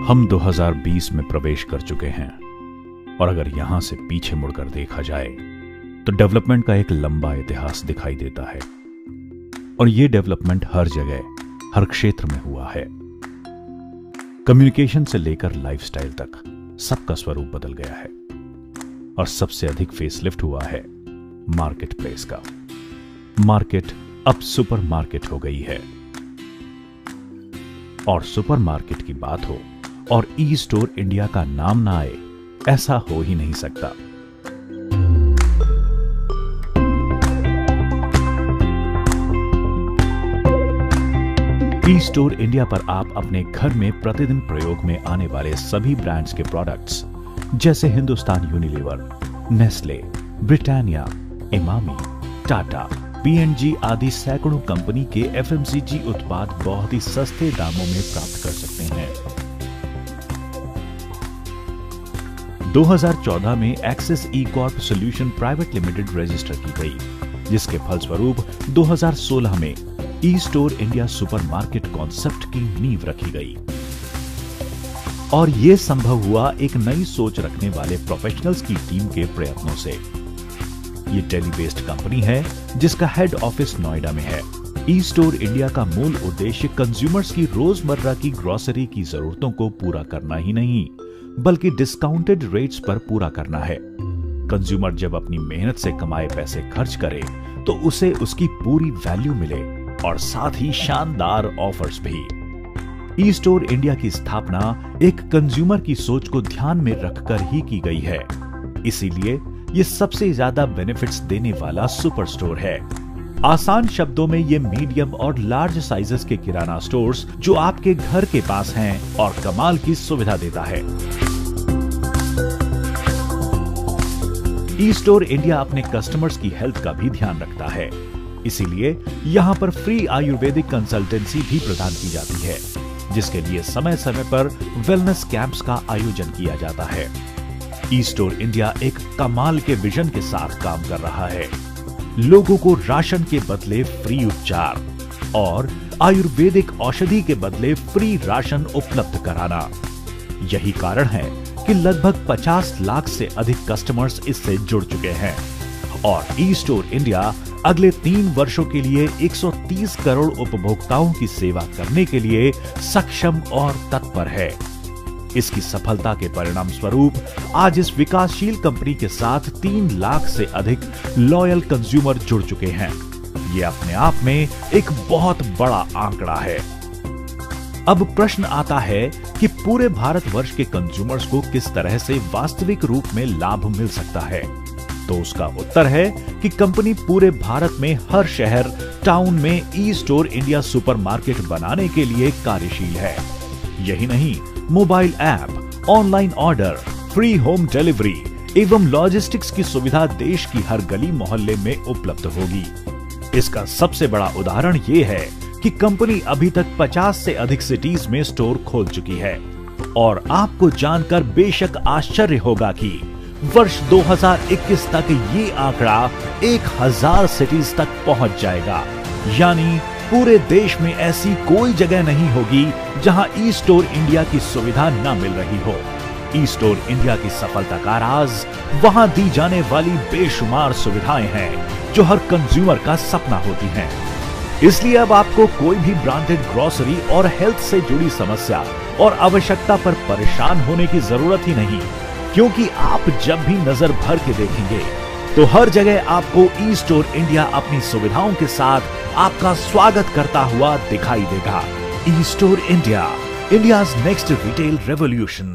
हम 2020 में प्रवेश कर चुके हैं और अगर यहां से पीछे मुड़कर देखा जाए तो डेवलपमेंट का एक लंबा इतिहास दिखाई देता है और यह डेवलपमेंट हर जगह हर क्षेत्र में हुआ है। कम्युनिकेशन से लेकर लाइफस्टाइल तक सबका स्वरूप बदल गया है और सबसे अधिक फेसलिफ्ट हुआ है मार्केट प्लेस का। मार्केट अब सुपर मार्केट हो गई है और सुपर मार्केट की बात हो और ई स्टोर इंडिया का नाम ना आए ऐसा हो ही नहीं सकता। ई स्टोर इंडिया पर आप अपने घर में प्रतिदिन प्रयोग में आने वाले सभी ब्रांड्स के प्रोडक्ट्स जैसे Hindustan Unilever, Nestle, Britannia, Emami, Tata, P&G आदि सैकड़ों कंपनी के FMCG उत्पाद बहुत ही सस्ते दामों में प्राप्त कर सकते हैं। 2014 में access e corp solution private limited register की गई, जिसके फलस्वरूप 2016 में e store India supermarket concept की नींव रखी गई और यह संभव हुआ एक नई सोच रखने वाले प्रोफेशनल्स की टीम के प्रयत्नों से। ये टेली बेस्ड कंपनी है जिसका हेड ऑफिस नोएडा में है। ई स्टोर इंडिया का मूल उद्देश्य कंज्यूमर्स की रोजमर्रा की ग्रोसरी की जरूरतों को पूरा करना ही नहीं बल्कि डिस्काउंटेड रेट्स पर पूरा करना है। कंज्यूमर जब अपनी मेहनत से कमाए पैसे खर्च करे तो उसे उसकी पूरी वैल्यू मिले और साथ ही शानदार ऑफर्स भी। ई स्टोर इंडिया की स्थापना एक कंज्यूमर की सोच को ध्यान में रखकर ही की गई है, इसीलिए ये सबसे ज्यादा बेनिफिट्स देने वाला सुपर स्टोर है। आसान शब्दों में ये मीडियम और लार्ज साइजेस के किराना स्टोर्स जो आपके घर के पास हैं और कमाल की सुविधा देता है। ई स्टोर इंडिया अपने कस्टमर्स की हेल्थ का भी ध्यान रखता है, इसीलिए यहाँ पर फ्री आयुर्वेदिक कंसल्टेंसी भी प्रदान की जाती है, जिसके लिए समय समय पर वेलनेस कैंप्स का आयोजन किया जाता है। ई स्टोर इंडिया एक कमाल के विजन के साथ काम कर रहा है, लोगों को राशन के बदले फ्री उपचार और आयुर्वेदिक औषधि के बदले फ्री राशन उपलब्ध कराना। यही कारण है कि लगभग 50 लाख से अधिक कस्टमर्स इससे जुड़ चुके हैं और ई स्टोर इंडिया अगले 3 वर्षों के लिए 130 करोड़ उपभोक्ताओं की सेवा करने के लिए सक्षम और तत्पर है। इसकी सफलता के परिणाम स्वरूप आज इस विकासशील कंपनी के साथ 3 लाख से अधिक लॉयल कंज्यूमर जुड़ चुके हैं। ये अपने आप में एक बहुत बड़ा आंकड़ा है। अब प्रश्न आता है कि पूरे भारतवर्ष के कंज्यूमर्स को किस तरह से वास्तविक रूप में लाभ मिल सकता है, तो उसका उत्तर है कि कंपनी पूरे भारत में हर शहर टाउन में ई स्टोर इंडिया सुपरमार्केट बनाने के लिए कार्यशील है। यही नहीं, mobile app, online order, free home delivery एवं लॉजिस्टिक्स की सुविधा देश की हर गली मोहल्ले में उपलब्ध होगी। इसका सबसे बड़ा उदाहरण ये है कि कंपनी अभी तक 50 से अधिक सिटीज में स्टोर खोल चुकी है और आपको जानकर बेशक आश्चर्य होगा कि वर्ष 2021 तक ये आंकड़ा 1000 सिटीज तक पहुंच जाएगा। यानी पूरे देश में ऐसी कोई जगह नहीं होगी जहां ई स्टोर इंडिया की सुविधा न मिल रही हो। ई स्टोर इंडिया की सफलता का राज वहां दी जाने वाली बेशुमार सुविधाएं हैं जो हर कंज्यूमर का सपना होती हैं। इसलिए अब आपको कोई भी ब्रांडेड ग्रोसरी और हेल्थ से जुड़ी समस्या और आवश्यकता पर परेशान होने की जरूरत ही नहीं, क्योंकि आप जब भी नजर भर के देखेंगे तो हर जगह आपको ई स्टोर इंडिया अपनी सुविधाओं के साथ आपका स्वागत करता हुआ दिखाई देगा। ई store India, India's next retail revolution.